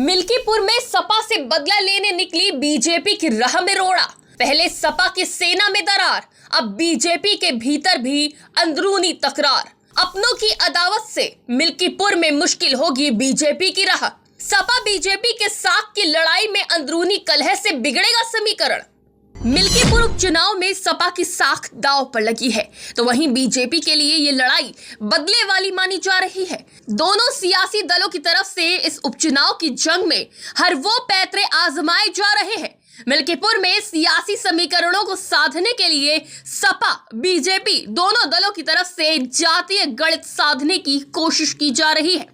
मिल्कीपुर में सपा से बदला लेने निकली बीजेपी की राह में रोड़ा। पहले सपा की सेना में दरार, अब बीजेपी के भीतर भी अंदरूनी तकरार। अपनों की अदावत से मिल्कीपुर में मुश्किल होगी बीजेपी की राह। सपा बीजेपी के साथ की लड़ाई में अंदरूनी कलह से बिगड़ेगा समीकरण। मिल्कीपुर उपचुनाव में सपा की साख दांव पर लगी है, तो वहीं बीजेपी के लिए ये लड़ाई बदले वाली मानी जा रही है। दोनों सियासी दलों की तरफ से इस उपचुनाव की जंग में हर वो पैतरे आजमाए जा रहे हैं। मिल्कीपुर में सियासी समीकरणों को साधने के लिए सपा बीजेपी दोनों दलों की तरफ से जातीय गणित साधने की कोशिश की जा रही है।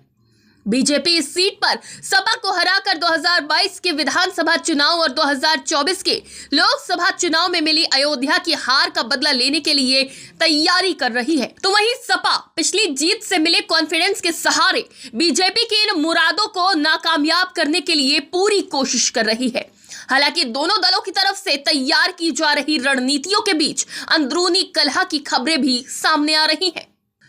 बीजेपी इस सीट पर सपा को हराकर 2022 के विधानसभा चुनाव और 2024 के लोकसभा चुनाव में मिली अयोध्या की हार का बदला लेने के लिए तैयारी कर रही है, तो वहीं सपा पिछली जीत से मिले कॉन्फिडेंस के सहारे बीजेपी की इन मुरादों को नाकामयाब करने के लिए पूरी कोशिश कर रही है। हालांकि दोनों दलों की तरफ से तैयार की जा रही रणनीतियों के बीच अंदरूनी कलह की खबरें भी सामने आ रही हैं।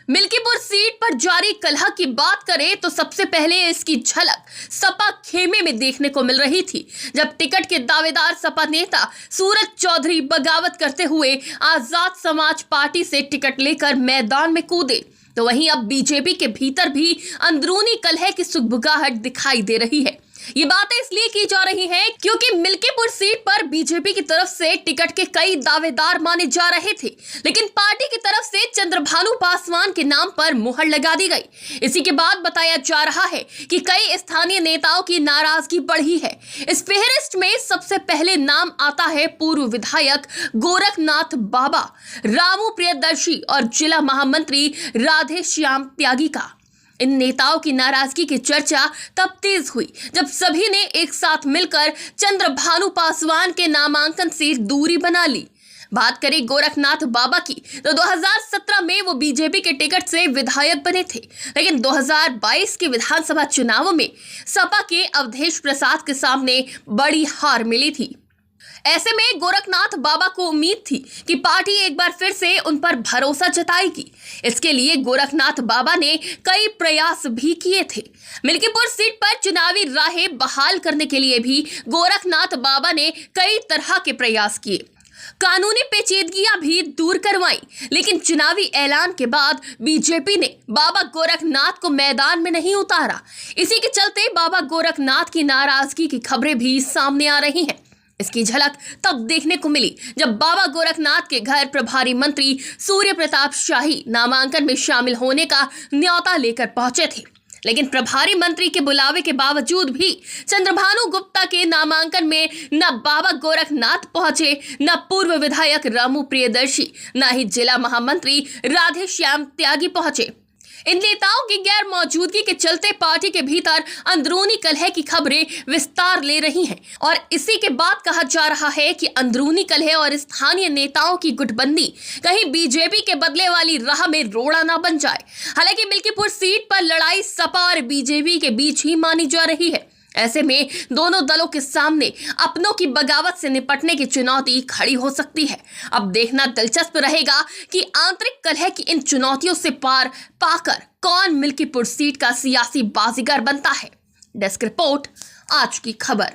मिल्कीपुर सीट पर जारी कलह की बात करें तो सबसे पहले इसकी झलक सपा खेमे में देखने को मिल रही थी, जब टिकट के दावेदार सपा नेता सूरज चौधरी बगावत करते हुए आजाद समाज पार्टी से टिकट लेकर मैदान में कूदे। तो वहीं अब बीजेपी के भीतर भी अंदरूनी कलह की सुगबुगाहट दिखाई दे रही है। ये बातें इसलिए की जा रही हैं क्योंकि मिल्कीपुर सीट पर बीजेपी की तरफ से टिकट के कई दावेदार माने जा रहे थे, लेकिन पार्टी की तरफ से चंद्रभानु पासवान के नाम पर मुहर लगा दी गई। इसी के बाद बताया जा रहा है कि कई स्थानीय नेताओं की नाराजगी बढ़ी है। इस फेहरिस्ट में सबसे पहले नाम आता है पूर्व विधायक गोरखनाथ बाबा, रामू प्रियदर्शी और जिला महामंत्री राधे श्याम त्यागी का। इन नेताओं की नाराजगी की चर्चा तब तेज हुई जब सभी ने एक साथ मिलकर चंद्रभानु पासवान के नामांकन से दूरी बना ली। बात करें गोरखनाथ बाबा की तो 2017 में वो बीजेपी के टिकट से विधायक बने थे, लेकिन 2022 के विधानसभा चुनावों में सपा के अवधेश प्रसाद के सामने बड़ी हार मिली थी। ऐसे में गोरखनाथ बाबा को उम्मीद थी कि पार्टी एक बार फिर से उन पर भरोसा जताएगी। इसके लिए गोरखनाथ बाबा ने कई प्रयास भी किए थे। मिल्कीपुर सीट पर चुनावी राहें बहाल करने के लिए भी गोरखनाथ बाबा ने कई तरह के प्रयास किए, कानूनी पेचीदगियां भी दूर करवाई, लेकिन चुनावी ऐलान के बाद बीजेपी ने बाबा गोरखनाथ को मैदान में नहीं उतारा। इसी के चलते बाबा गोरखनाथ की नाराजगी की खबरें भी सामने आ रही हैं। इसकी झलक तब देखने को मिली जब बाबा गोरखनाथ के घर प्रभारी मंत्री सूर्य प्रताप शाही नामांकन में शामिल होने का न्योता लेकर पहुंचे थे, लेकिन प्रभारी मंत्री के बुलावे के बावजूद भी चंद्रभानु गुप्ता के नामांकन में न बाबा गोरखनाथ पहुंचे, न पूर्व विधायक रामू प्रियदर्शी, न ही जिला महामंत्री राधे श्याम त्यागी पहुंचे। इन नेताओं की गैर मौजूदगी के चलते पार्टी के भीतर अंदरूनी कलह की खबरें विस्तार ले रही हैं और इसी के बाद कहा जा रहा है कि अंदरूनी कलह और स्थानीय नेताओं की गुटबंदी कहीं बीजेपी के बदले वाली राह में रोड़ा ना बन जाए। हालांकि मिल्कीपुर सीट पर लड़ाई सपा और बीजेपी के बीच ही मानी जा रही है। ऐसे में दोनों दलों के सामने अपनों की बगावत से निपटने की चुनौती खड़ी हो सकती है। अब देखना दिलचस्प रहेगा कि आंतरिक कलह की इन चुनौतियों से पार पाकर कौन मिल्कीपुर सीट का सियासी बाजीगर बनता है। डेस्क रिपोर्ट, आज की खबर।